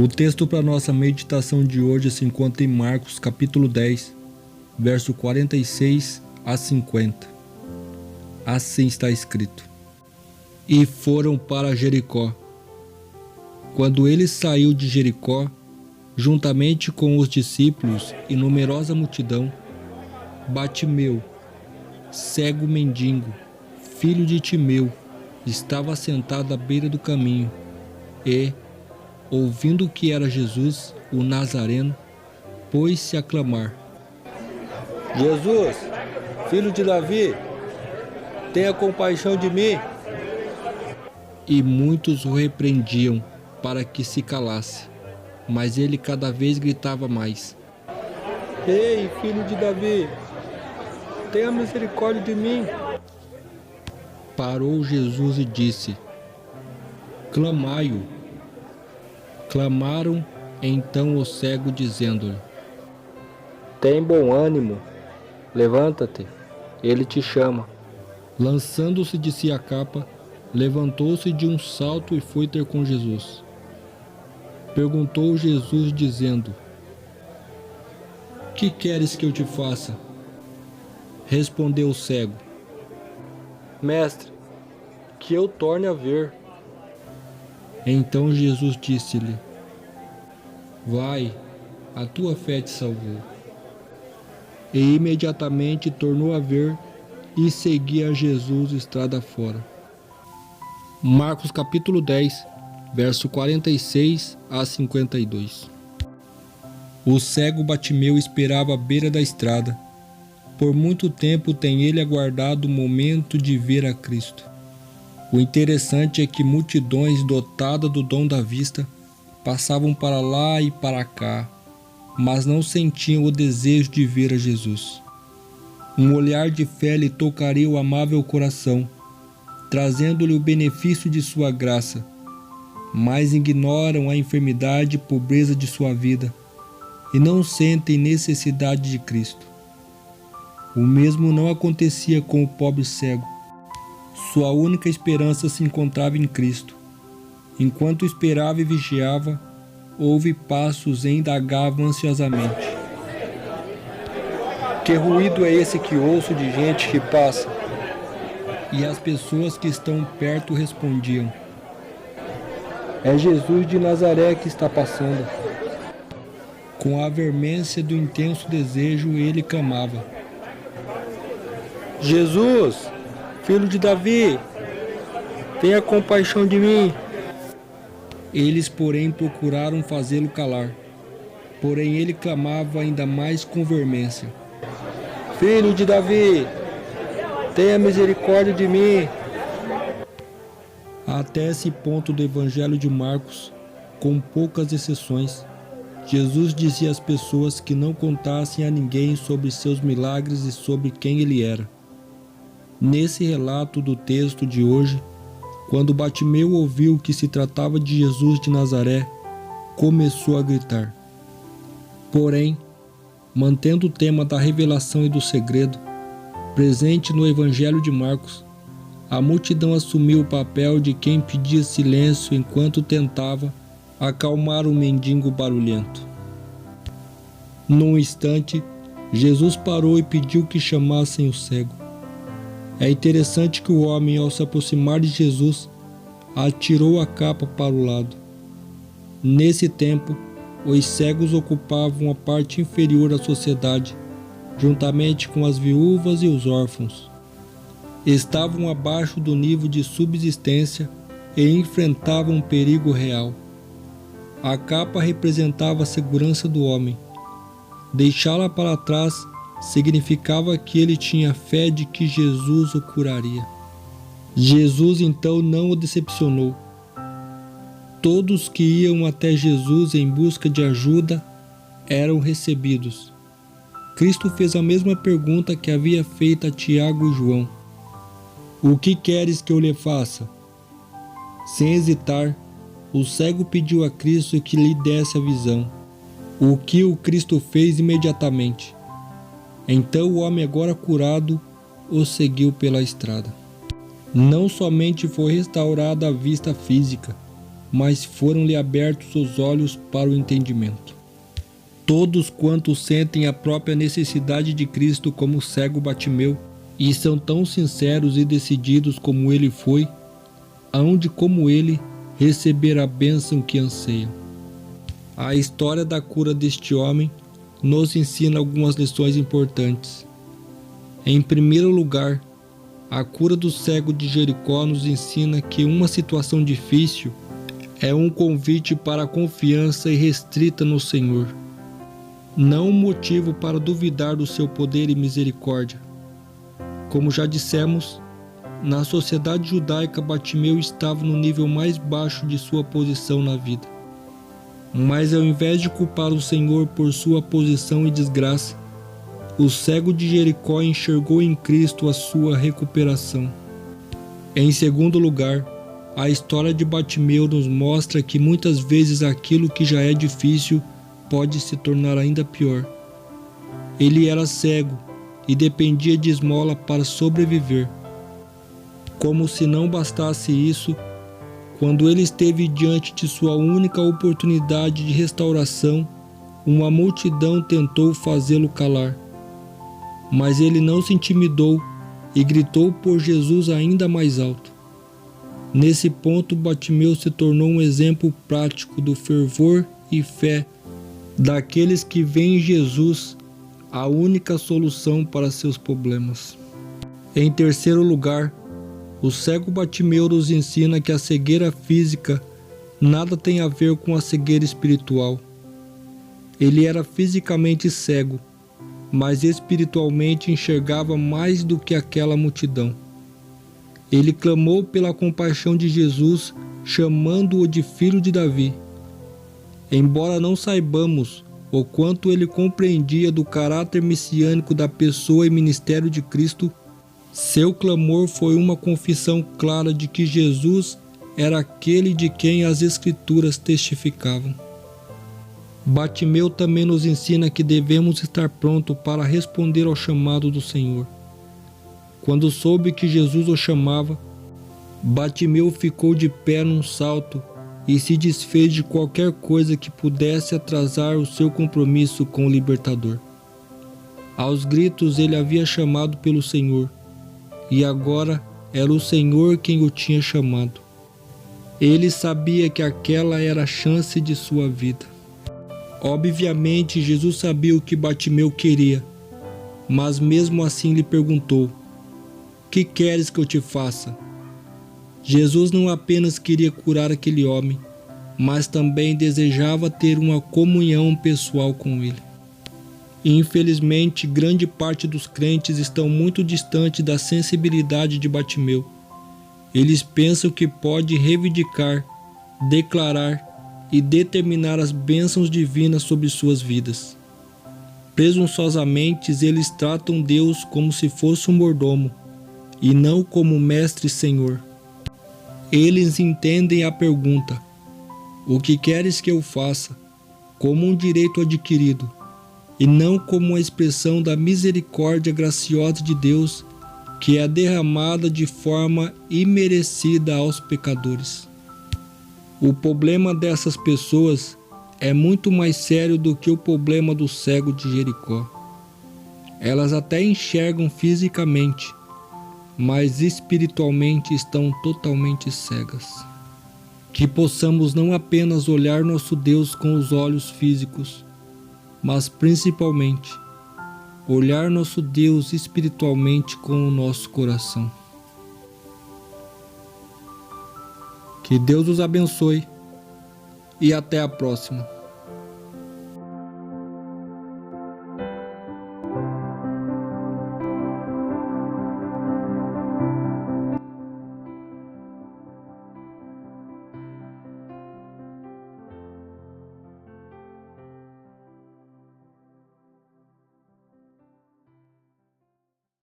O texto para nossa meditação de hoje se encontra em Marcos capítulo 10, verso 46 a 50. Assim está escrito: E foram para Jericó. Quando ele saiu de Jericó, juntamente com os discípulos e numerosa multidão, Batimeu, cego mendigo, filho de Timeu, estava sentado à beira do caminho e, ouvindo que era Jesus, o Nazareno, pôs-se a clamar: Jesus, filho de Davi, tenha compaixão de mim. E muitos o repreendiam para que se calasse, mas ele cada vez gritava mais: Ei, filho de Davi, tenha misericórdia de mim. Parou Jesus e disse: Clamai-o. Clamaram então o cego, dizendo-lhe: Tem bom ânimo, levanta-te, ele te chama. Lançando-se de si a capa, levantou-se de um salto e foi ter com Jesus. Perguntou Jesus, dizendo: Que queres que eu te faça? Respondeu o cego: Mestre, que eu torne a ver. Então Jesus disse-lhe: Vai, a tua fé te salvou. E imediatamente tornou a ver e seguia Jesus estrada fora. Marcos capítulo 10, verso 46 a 52. O cego Batimeu esperava à beira da estrada. Por muito tempo tem ele aguardado o momento de ver a Cristo. O interessante é que multidões dotadas do dom da vista passavam para lá e para cá, mas não sentiam o desejo de ver a Jesus. Um olhar de fé lhe tocaria o amável coração, trazendo-lhe o benefício de sua graça, mas ignoram a enfermidade e pobreza de sua vida e não sentem necessidade de Cristo. O mesmo não acontecia com o pobre cego. Sua única esperança se encontrava em Cristo. Enquanto esperava e vigiava, houve passos e indagava ansiosamente: Que ruído é esse que ouço de gente que passa? E as pessoas que estão perto respondiam: É Jesus de Nazaré que está passando. Com a veemência do intenso desejo, ele clamava: Jesus, filho de Davi, tenha compaixão de mim. Eles, porém, procuraram fazê-lo calar. Porém, ele clamava ainda mais com veemência: Filho de Davi, tenha misericórdia de mim. Até esse ponto do Evangelho de Marcos, com poucas exceções, Jesus dizia às pessoas que não contassem a ninguém sobre seus milagres e sobre quem ele era. Nesse relato do texto de hoje, quando Batimeu ouviu que se tratava de Jesus de Nazaré, começou a gritar. Porém, mantendo o tema da revelação e do segredo, presente no Evangelho de Marcos, a multidão assumiu o papel de quem pedia silêncio enquanto tentava acalmar o mendigo barulhento. Num instante, Jesus parou e pediu que chamassem o cego. É interessante que o homem, ao se aproximar de Jesus, atirou a capa para o lado. Nesse tempo, os cegos ocupavam a parte inferior da sociedade, juntamente com as viúvas e os órfãos. Estavam abaixo do nível de subsistência e enfrentavam um perigo real. A capa representava a segurança do homem. Deixá-la para trás significava que ele tinha fé de que Jesus o curaria. Jesus então não o decepcionou. Todos que iam até Jesus em busca de ajuda eram recebidos. Cristo fez a mesma pergunta que havia feito a Tiago e João: O que queres que eu lhe faça? Sem hesitar, o cego pediu a Cristo que lhe desse a visão, o que o Cristo fez imediatamente. Então o homem, agora curado, o seguiu pela estrada. Não somente foi restaurada a vista física, mas foram-lhe abertos os olhos para o entendimento. Todos quantos sentem a própria necessidade de Cristo como o cego Bartimeu, e são tão sinceros e decididos como ele foi, hão de, como ele, receber a bênção que anseiam. A história da cura deste homem nos ensina algumas lições importantes. Em primeiro lugar, a cura do cego de Jericó nos ensina que uma situação difícil é um convite para a confiança irrestrita no Senhor, não um motivo para duvidar do seu poder e misericórdia. Como já dissemos, na sociedade judaica, Bartimeu estava no nível mais baixo de sua posição na vida. Mas ao invés de culpar o Senhor por sua posição e desgraça, o cego de Jericó enxergou em Cristo a sua recuperação. Em segundo lugar, a história de Bartimeu nos mostra que muitas vezes aquilo que já é difícil pode se tornar ainda pior. Ele era cego e dependia de esmola para sobreviver. Como se não bastasse isso, quando ele esteve diante de sua única oportunidade de restauração, uma multidão tentou fazê-lo calar. Mas ele não se intimidou e gritou por Jesus ainda mais alto. Nesse ponto, Bartimeu se tornou um exemplo prático do fervor e fé daqueles que veem em Jesus a única solução para seus problemas. Em terceiro lugar, o cego Bartimeu nos ensina que a cegueira física nada tem a ver com a cegueira espiritual. Ele era fisicamente cego, mas espiritualmente enxergava mais do que aquela multidão. Ele clamou pela compaixão de Jesus, chamando-o de filho de Davi. Embora não saibamos o quanto ele compreendia do caráter messiânico da pessoa e ministério de Cristo, seu clamor foi uma confissão clara de que Jesus era aquele de quem as Escrituras testificavam. Bartimeu também nos ensina que devemos estar prontos para responder ao chamado do Senhor. Quando soube que Jesus o chamava, Bartimeu ficou de pé num salto e se desfez de qualquer coisa que pudesse atrasar o seu compromisso com o Libertador. Aos gritos ele havia chamado pelo Senhor, e agora era o Senhor quem o tinha chamado. Ele sabia que aquela era a chance de sua vida. Obviamente, Jesus sabia o que Bartimeu queria, mas mesmo assim lhe perguntou: "Que queres que eu te faça?" Jesus não apenas queria curar aquele homem, mas também desejava ter uma comunhão pessoal com ele. Infelizmente, grande parte dos crentes estão muito distante da sensibilidade de Bartimeu. Eles pensam que pode reivindicar, declarar e determinar as bênçãos divinas sobre suas vidas. Presunçosamente, eles tratam Deus como se fosse um mordomo, e não como mestre e senhor. Eles entendem a pergunta: "O que queres que eu faça?" como um direito adquirido, e não como uma expressão da misericórdia graciosa de Deus, que é derramada de forma imerecida aos pecadores. O problema dessas pessoas é muito mais sério do que o problema do cego de Jericó. Elas até enxergam fisicamente, mas espiritualmente estão totalmente cegas. Que possamos não apenas olhar nosso Deus com os olhos físicos, mas principalmente olhar nosso Deus espiritualmente com o nosso coração. Que Deus os abençoe e até a próxima.